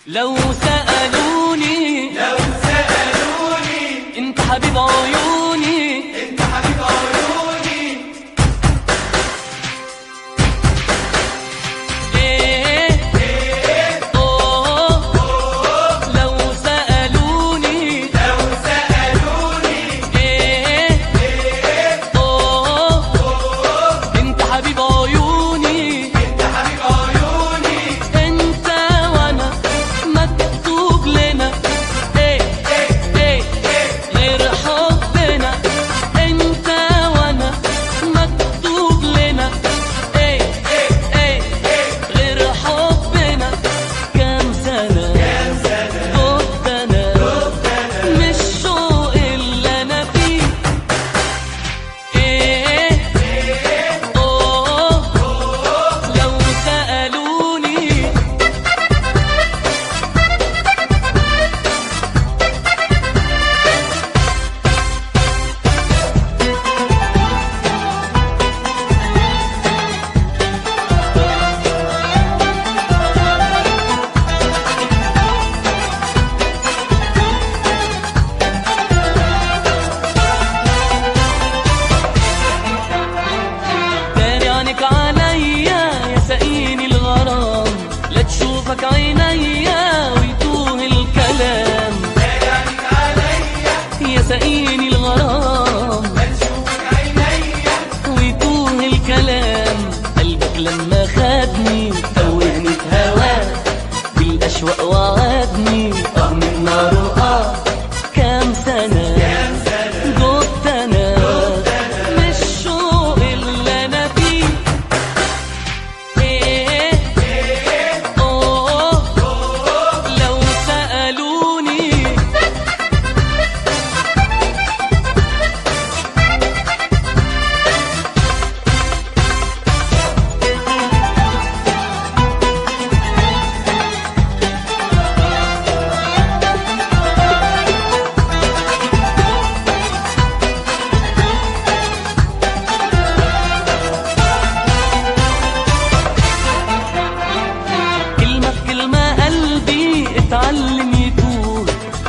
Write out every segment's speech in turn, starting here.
لو سألوني انت حبيب عيوني، لو سألوني انت حبيب عيوني، انت وانا مكتوب لنا غير حبنا، انت وانا مكتوب لنا غير حبنا. كام سنة دقت انا من الشوق اللي انا فيه، لو سألوني داري عنك عليا يا سقيني الغرام، لا تشوفك عينيا ويتوه الكلام. داري عنك عليا يا سقيني الغرام، لا تشوفك عينيا ويتوه الكلام. قلبك لما خدني توهني في هواك بالأشواق وعدني من النار كام سنة دقت أنا من الشوق اللي أنا فيه. لو سألوني كلمة بكلمة قلبي اتعلم يتوه،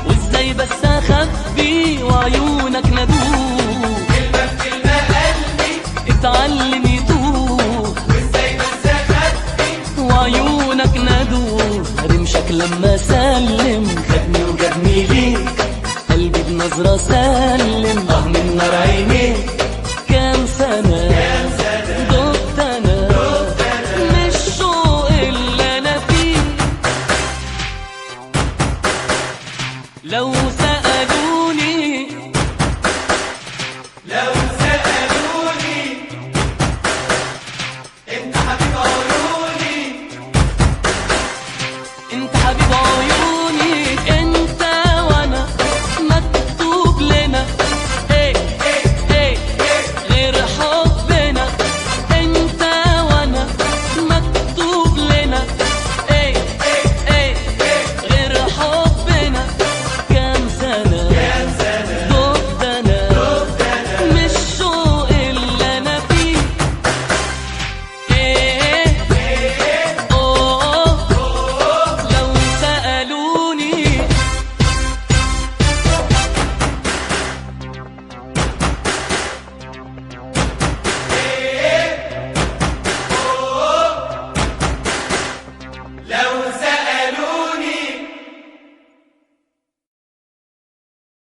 وازاي بس اخبي وعيونك ندوه. كلمة بكلمة قلبي اتعلم يتوه، وازاي بس اخبي وعيونك ندوه. رمشك لما سلم خدني وجابني ليك، قلبي بنظرة سلم